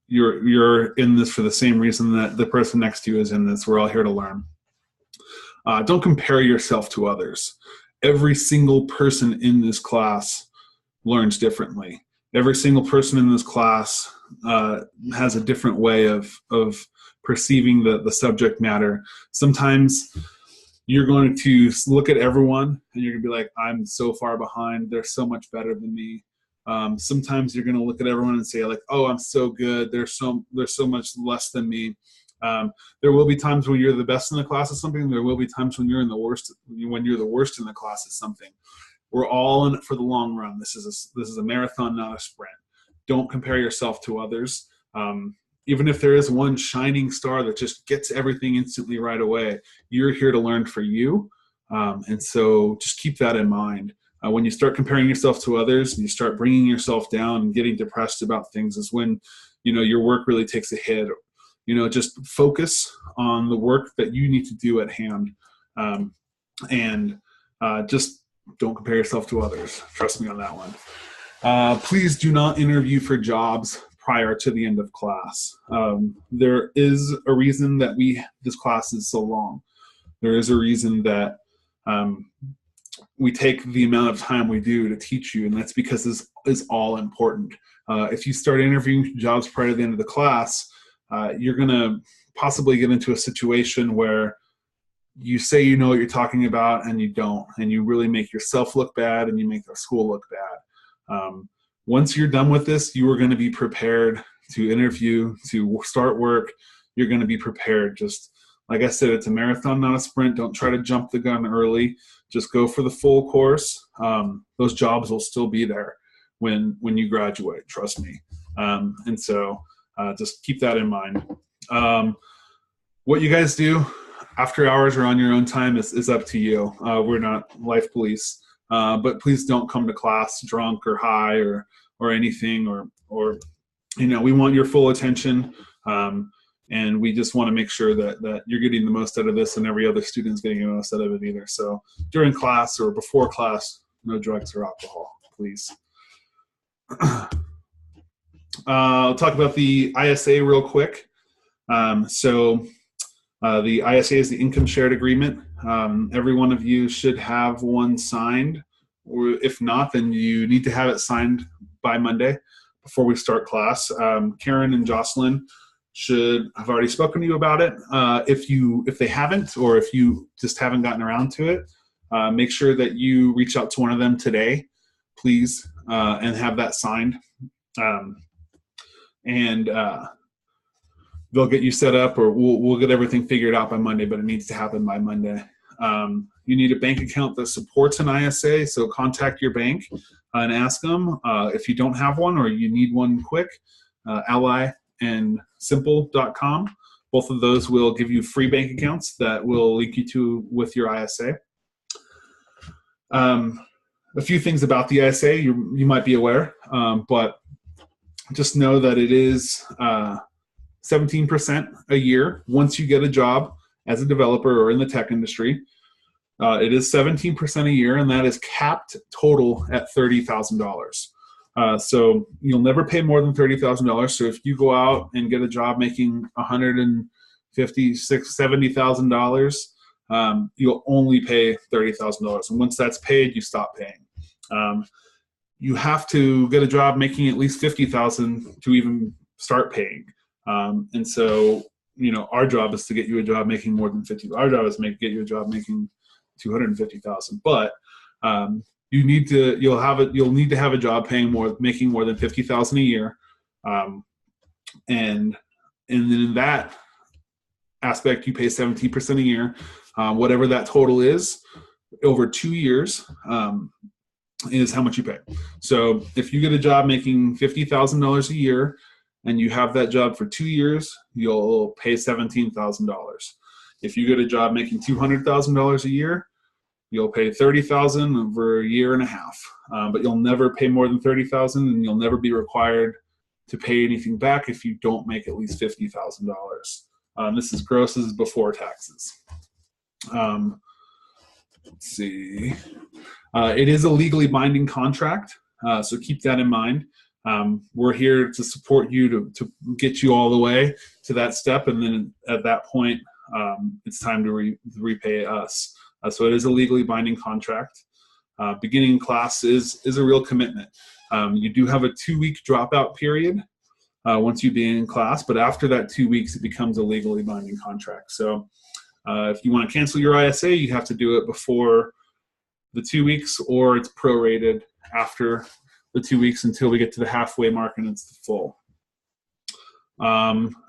You're in this for the same reason that the person next to you is in this. We're all here to learn. Don't compare yourself to others. Every single person in this class learns differently. Every single person in this class has a different way of perceiving the subject matter. Sometimes you're going to look at everyone and you're going to be like, I'm so far behind. They're so much better than me. Sometimes you're going to look at everyone and say like, oh, I'm so good. They're so much less than me. There will be times when you're the best in the class at something. There will be times when you're the worst in the class at something. We're all in it for the long run. This is a marathon, not a sprint. Don't compare yourself to others. Even if there is one shining star that just gets everything instantly right away, you're here to learn for you. And so just keep that in mind. When you start comparing yourself to others and you start bringing yourself down and getting depressed about things is when, your work really takes a hit. Just focus on the work that you need to do at hand. And just don't compare yourself to others. Trust me on that one. Please do not interview for jobs prior to the end of class. There is a reason that this class is so long. There is a reason that we take the amount of time we do to teach you, and that's because this is all important. If you start interviewing jobs prior to the end of the class, you're going to possibly get into a situation where you say you know what you're talking about and you don't, and you really make yourself look bad and you make the school look bad. Once you're done with this, you are going to be prepared to interview, to start work. You're going to be prepared. Just like I said, it's a marathon, not a sprint. Don't try to jump the gun early. Just go for the full course. Those jobs will still be there when you graduate, trust me. And so just keep that in mind. What you guys do after hours or on your own time is up to you. We're not life police. But please don't come to class drunk or high or anything, or we want your full attention, and we just want to make sure that you're getting the most out of this and every other student's getting the most out of it either. So during class or before class, no drugs or alcohol, please. I'll talk about the ISA real quick. The ISA is the income shared agreement. Every one of you should have one signed, or if not, then you need to have it signed by Monday before we start class. Karen and Jocelyn should have already spoken to you about it. If they haven't, or if you just haven't gotten around to it, make sure that you reach out to one of them today, please, and have that signed. They'll get you set up, or we'll get everything figured out by Monday, but it needs to happen by Monday. You need a bank account that supports an ISA, so contact your bank and ask them. If you don't have one or you need one quick, Ally and Simple.com. Both of those will give you free bank accounts that will link you to with your ISA. A few things about the ISA you might be aware, but just know that it is 17% a year once you get a job as a developer or in the tech industry. It is 17% a year, and that is capped total at $30,000. So you'll never pay more than $30,000. So if you go out and get a job making $156,000, $70,000, you'll only pay $30,000. And once that's paid, you stop paying. You have to get a job making at least $50,000 to even start paying. And so, our job is to get you a job making more than $50,000. Our job is to get you a job making $250,000. But you'll need to have a job making more than $50,000 a year, and then in that aspect, you pay 17% a year, whatever that total is over 2 years. Is how much you pay. So if you get a job making $50,000 a year and you have that job for 2 years, you'll pay $17,000. If you get a job making $200,000 a year, you'll pay $30,000 over a year and a half. But you'll never pay more than $30,000, and you'll never be required to pay anything back if you don't make at least $50,000. This is gross. This is before taxes. Let's see. It is a legally binding contract, so keep that in mind. We're here to support you to get you all the way to that step, and then at that point, it's time to repay us. So it is a legally binding contract. Beginning class is a real commitment. You do have a 2-week dropout period, once you be in class. But after that 2 weeks, it becomes a legally binding contract. So if you want to cancel your ISA, you have to do it before the 2 weeks, or it's prorated after the 2 weeks until we get to the halfway mark and it's the full.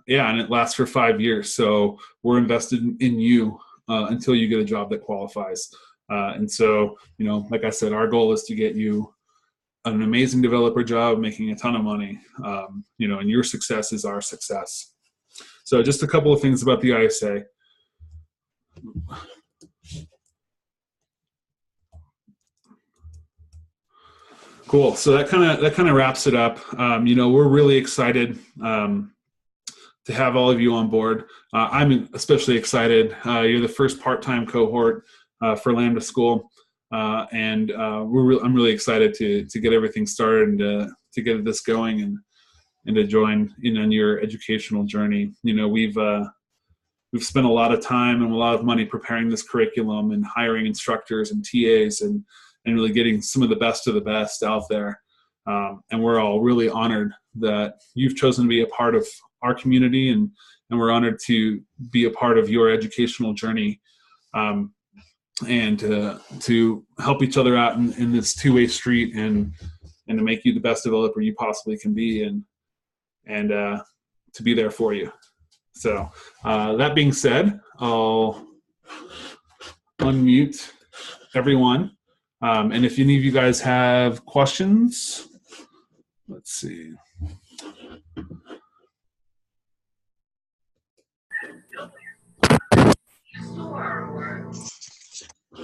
Yeah, and it lasts for 5 years. So we're invested in you until you get a job that qualifies. And so, you know, like I said, our goal is to get you an amazing developer job, making a ton of money, you know, and your success is our success. So just a couple of things about the ISA. Cool. So that kind of wraps it up. You know, we're really excited to have all of you on board. I'm especially excited. You're the first part-time cohort for Lambda School, and I'm really excited to get everything started and to get this going and to join in on your educational journey. You know, we've spent a lot of time and a lot of money preparing this curriculum and hiring instructors and TAs and really getting some of the best out there. And we're all really honored that you've chosen to be a part of our community, and we're honored to be a part of your educational journey, and to help each other out in this two-way street and to make you the best developer you possibly can be, and to be there for you. So that being said, I'll unmute everyone. And if any of you guys have questions, let's see.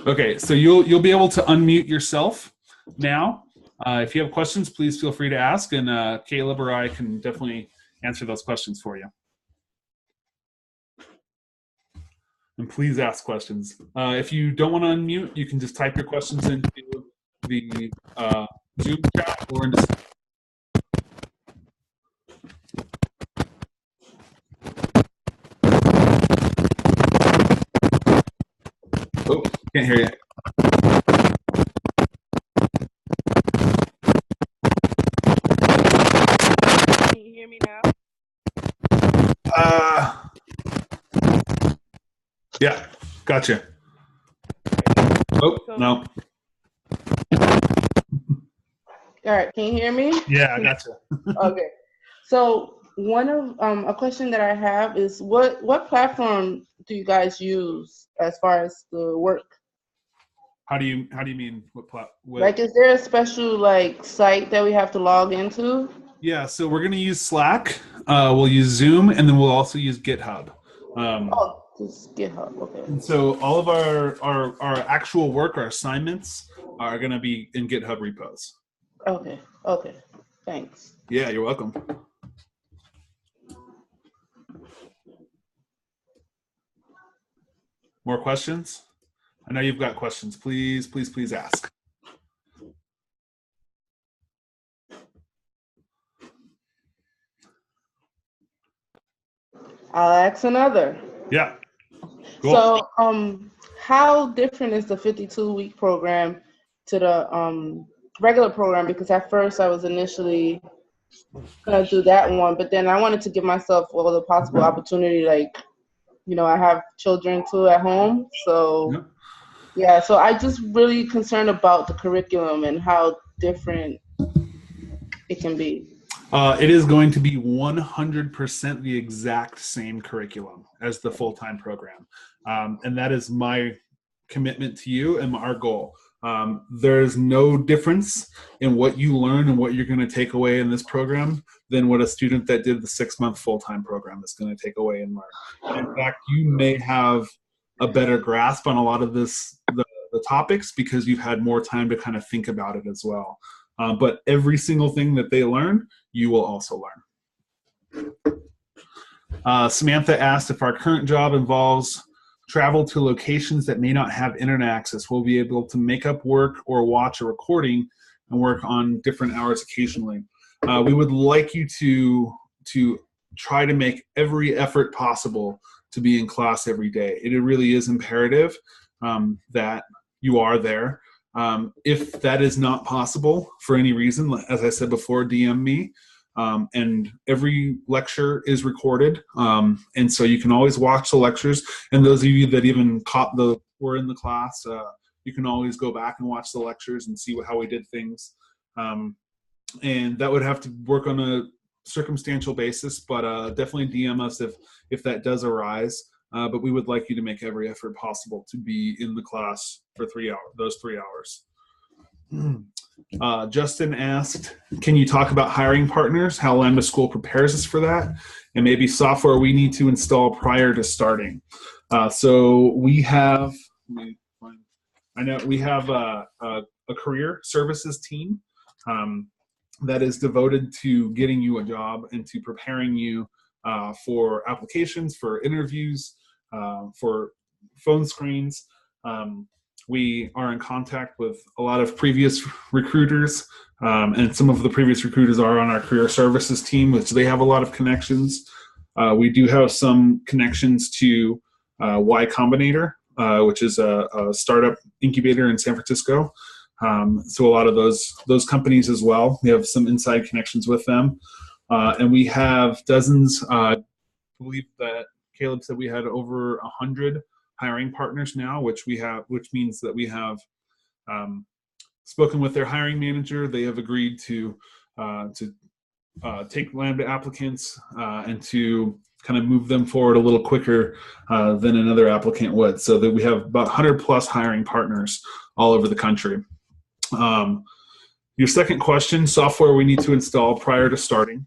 Okay, so you'll be able to unmute yourself now. If you have questions, please feel free to ask, and Caleb or I can definitely answer those questions for you. And please ask questions. If you don't want to unmute, you can just type your questions into the Zoom chat or into. Oh, can't hear you. Can you hear me now? Yeah, gotcha. Oh, no. All right, can you hear me? Yeah, I gotcha. Okay. So one of a question that I have is what platform do you guys use as far as the work? How do you mean what Like, is there a special like site that we have to log into? Yeah, so we're going to use Slack, we'll use Zoom, and then we'll also use GitHub. Oh, just GitHub, okay. And so all of our actual work, our assignments, are going to be in GitHub repos. Okay, thanks. Yeah, you're welcome. More questions? I know you've got questions. Please ask. I'll ask another. Yeah. Cool. So, how different is the 52-week program to the regular program? Because at first I was initially gonna do that one, but then I wanted to give myself all the possible opportunity. Like, you know, I have children too at home, so yeah. So I just really concerned about the curriculum and how different it can be. It is going to be 100% the exact same curriculum as the full-time program. And that is my commitment to you and our goal. There's no difference in what you learn and what you're going to take away in this program than what a student that did the 6-month full-time program is going to take away and learn. And in fact, you may have a better grasp on a lot of the topics because you've had more time to kind of think about it as well. But every single thing that they learn, you will also learn. Samantha asked if our current job involves travel to locations that may not have internet access. We'll be able to make up work or watch a recording and work on different hours occasionally. We would like you to try to make every effort possible to be in class every day. It really is imperative that you are there. If that is not possible for any reason, as I said before, DM me. and every lecture is recorded. And so you can always watch the lectures. And those of you that even were in the class, you can always go back and watch the lectures and see how we did things. And that would have to work on a circumstantial basis, but definitely DM us if that does arise. But we would like you to make every effort possible to be in the class for those 3 hours. Justin asked, can you talk about hiring partners, how Lambda School prepares us for that, and maybe software we need to install prior to starting? So we have, we have a career services team that is devoted to getting you a job and to preparing you for applications, for interviews, for phone screens. We are in contact with a lot of previous recruiters, and some of the previous recruiters are on our career services team, which they have a lot of connections. We do have some connections to Y Combinator, which is a startup incubator in San Francisco. So a lot of those companies as well. We have some inside connections with them. And we have dozens, I believe that Caleb said we had over 100 hiring partners now, which means that we have spoken with their hiring manager. They have agreed to take Lambda applicants and to kind of move them forward a little quicker than another applicant would, so that we have about 100 plus hiring partners all over the country. Your second question, software we need to install prior to starting.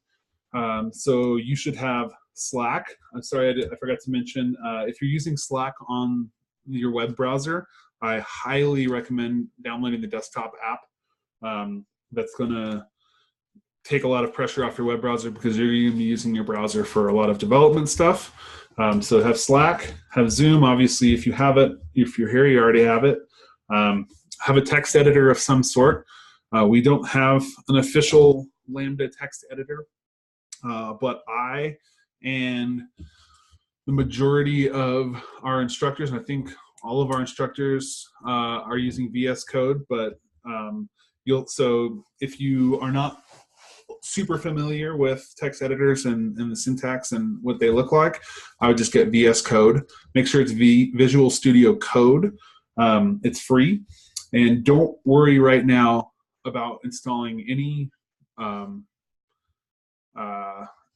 So you should have Slack. I'm sorry, I forgot to mention, if you're using Slack on your web browser, I highly recommend downloading the desktop app. That's going to take a lot of pressure off your web browser because you're going to be using your browser for a lot of development stuff. So have Slack, have Zoom. Obviously, if you have it, if you're here, you already have it. Have a text editor of some sort. We don't have an official Lambda text editor, but I and the majority of our instructors, and I think all of our instructors are using VS Code, but so if you are not super familiar with text editors and the syntax and what they look like, I would just get VS Code. Make sure it's Visual Studio Code. It's free. And don't worry right now about installing any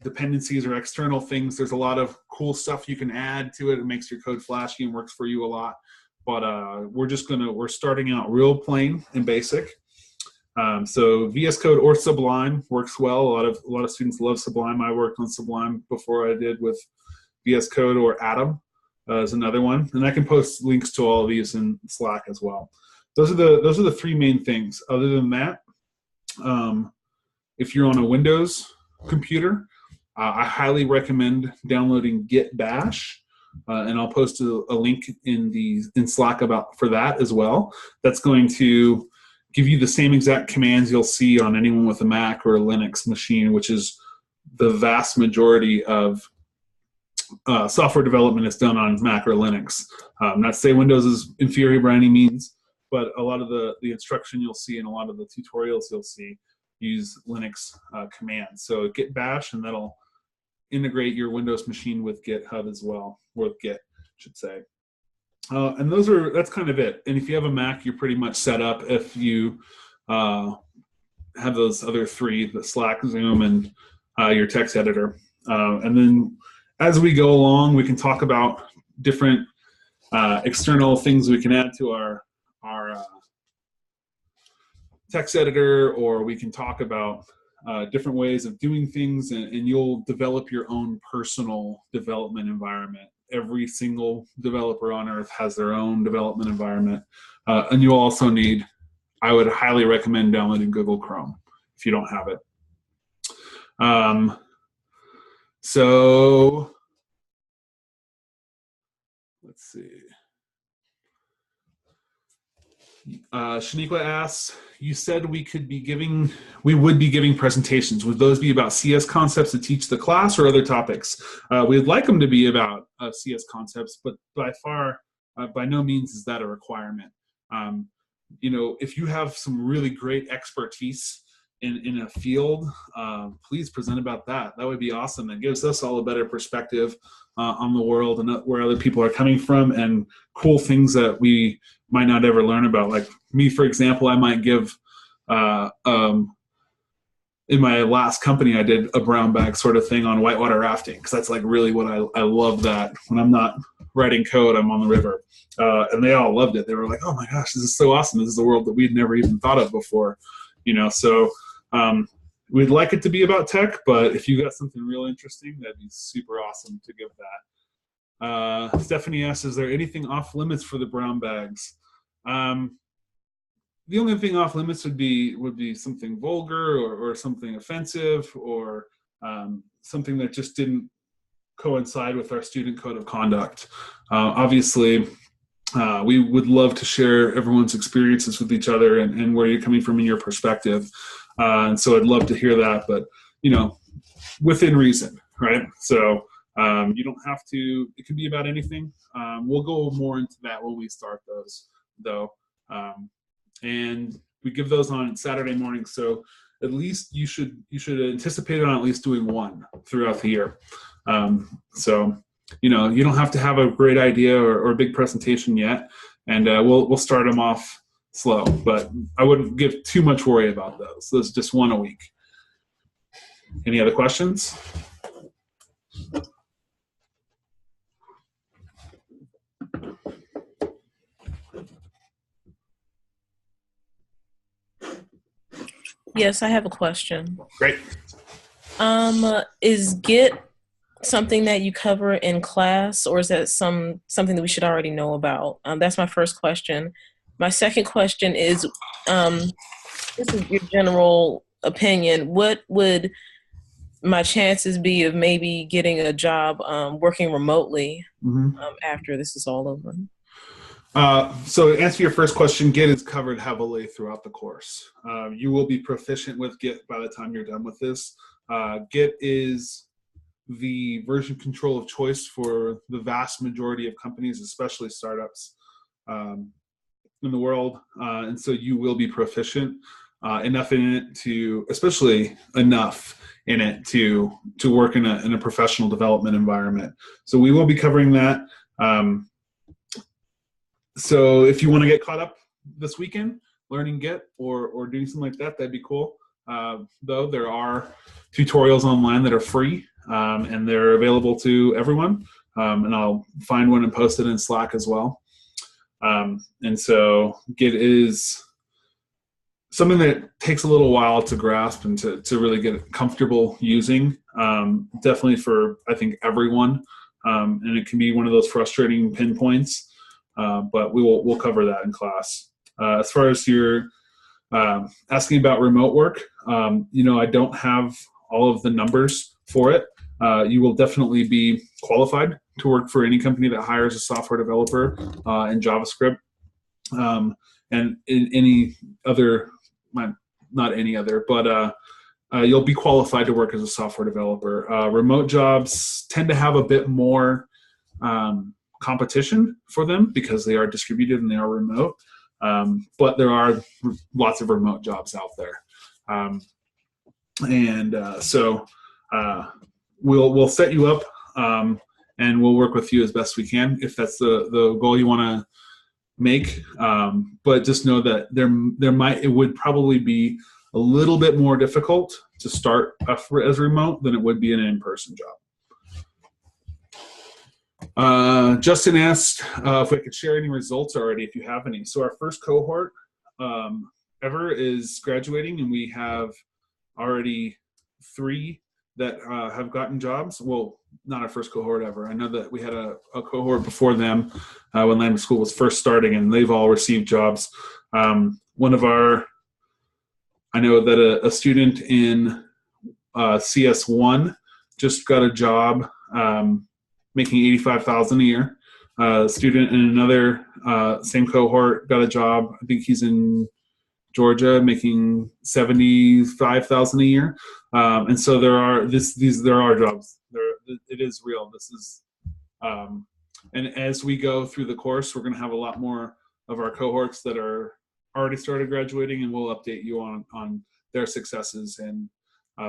dependencies or external things. There's a lot of cool stuff you can add to it. It makes your code flashy and works for you a lot. But we're starting out real plain and basic. So VS Code or Sublime works well. A lot of students love Sublime. I worked on Sublime before I did with VS Code, or Atom is another one. And I can post links to all of these in Slack as well. Those are the three main things. Other than that, if you're on a Windows computer, I highly recommend downloading Git Bash, and I'll post a link in Slack for that as well. That's going to give you the same exact commands you'll see on anyone with a Mac or a Linux machine, which is the vast majority of software development is done on Mac or Linux. Not to say Windows is inferior by any means, but a lot of the instruction you'll see and a lot of the tutorials you'll see use Linux commands. So Git Bash, and that'll integrate your Windows machine with GitHub as well, or with Git, I should say. And that's kind of it. And if you have a Mac, you're pretty much set up if you have those other three, the Slack, Zoom, and your text editor. And then as we go along, we can talk about different external things we can add to our text editor, or we can talk about different ways of doing things, and you'll develop your own personal development environment. Every single developer on earth has their own development environment. And you'll also I would highly recommend downloading Google Chrome if you don't have it. So let's see. Shaniqua asks, you said we would be giving presentations. Would those be about CS concepts to teach the class, or other topics? We'd like them to be about CS concepts, but by no means is that a requirement. If you have some really great expertise in a field, please present about that. That would be awesome. It gives us all a better perspective on the world and where other people are coming from, and cool things that we might not ever learn about. Like me, for example, I might give in my last company, I did a brown bag sort of thing on whitewater rafting, because that's like really what I love. That when I'm not writing code, I'm on the river, and they all loved it. They were like, "Oh my gosh, this is so awesome! This is a world that we'd never even thought of before," So we'd like it to be about tech, but if you got something real interesting, that'd be super awesome to give that. Stephanie asks, "Is there anything off limits for the brown bags?" The only thing off limits would be something vulgar or something offensive, or something that just didn't coincide with our student code of conduct. Obviously, we would love to share everyone's experiences with each other and where you're coming from in your perspective. And so I'd love to hear that, but within reason, right? So you don't have to, it can be about anything. We'll go more into that when we start those, though. And we give those on Saturday morning, so at least you should anticipate on at least doing one throughout the year. So you don't have to have a great idea or a big presentation yet, and we'll start them off slow. But I wouldn't give too much worry about those. There's just one a week. Any other questions? Yes, I have a question. Great. Is Git something that you cover in class, or is that something that we should already know about? That's my first question. My second question is, this is your general opinion. What would my chances be of maybe getting a job working remotely after this is all over? So to answer your first question, Git is covered heavily throughout the course. You will be proficient with Git by the time you're done with this. Git is the version control of choice for the vast majority of companies, especially startups in the world. And so you will be proficient enough in it to, especially enough in it to work in a professional development environment. So we will be covering that. So if you want to get caught up this weekend learning Git or doing something like that, that'd be cool. Though there are tutorials online that are free and they're available to everyone. And I'll find one and post it in Slack as well. And so Git is something that takes a little while to grasp and to really get comfortable using. Definitely for, I think, everyone. And it can be one of those frustrating pinpoints. But we'll cover that in class. As far as your asking about remote work, I don't have all of the numbers for it. You will definitely be qualified to work for any company that hires a software developer in JavaScript, and in any other, not any other, but you'll be qualified to work as a software developer. Remote jobs tend to have a bit more competition for them because they are distributed and they are remote, but there are lots of remote jobs out there, so we'll set you up and we'll work with you as best we can if that's the goal you want to make, but just know that it would probably be a little bit more difficult to start as remote than it would be an in-person job. Justin asked if I could share any results already, if you have any. So our first cohort ever is graduating, and we have already 3 that have gotten jobs. Well, not our first cohort ever. I know that we had a cohort before them when Lambda School was first starting, and they've all received jobs. I know that a student in CS1 just got a job making $85,000 a year. A student in another same cohort got a job. I think he's in Georgia making $75,000 a year. And so there are jobs. It is real. This is, and as we go through the course, we're going to have a lot more of our cohorts that are already started graduating, and we'll update you on their successes and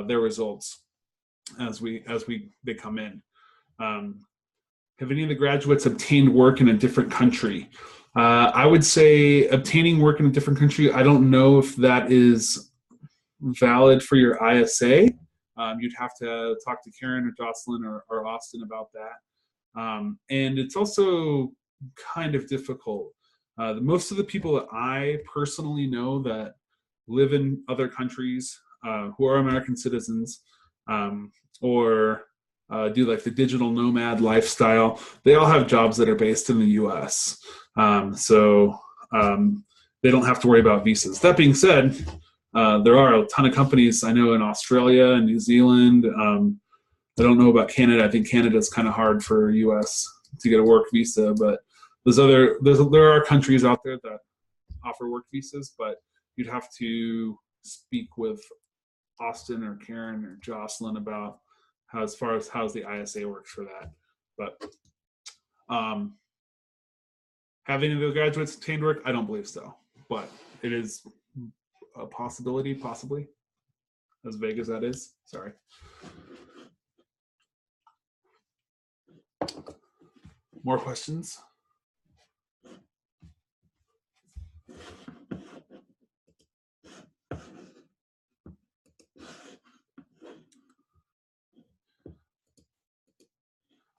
their results as they come in. Have any of the graduates obtained work in a different country? I would say obtaining work in a different country, I don't know if that is valid for your ISA. You'd have to talk to Karen or Jocelyn or Austin about that. And it's also kind of difficult. Most of the people that I personally know that live in other countries who are American citizens or do like the digital nomad lifestyle, they all have jobs that are based in the US. So they don't have to worry about visas. That being said, there are a ton of companies I know in Australia and New Zealand. I don't know about Canada. I think Canada is kind of hard for US to get a work visa, but there are countries out there that offer work visas, but you'd have to speak with Austin or Karen or Jocelyn about as far as how's the ISA works for that. But have any of the graduates obtained work? I don't believe so, but it is a possibility, possibly, as vague as that is. Sorry. More questions?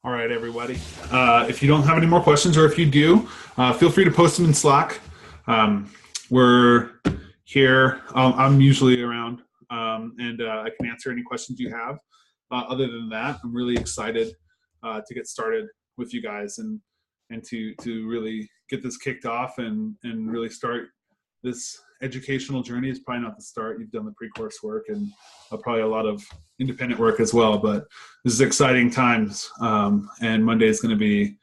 All right, everybody. If you don't have any more questions, or if you do, feel free to post them in Slack. We're here. I'm usually around, and I can answer any questions you have. Other than that, I'm really excited to get started with you guys and to really get this kicked off and really start this educational journey. Is probably not the start. You've done the pre-course work and probably a lot of independent work as well, but this is exciting times, and Monday is going to be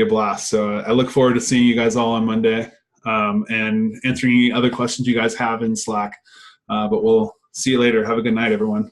a blast. So I look forward to seeing you guys all on Monday and answering any other questions you guys have in Slack, but we'll see you later. Have a good night, everyone.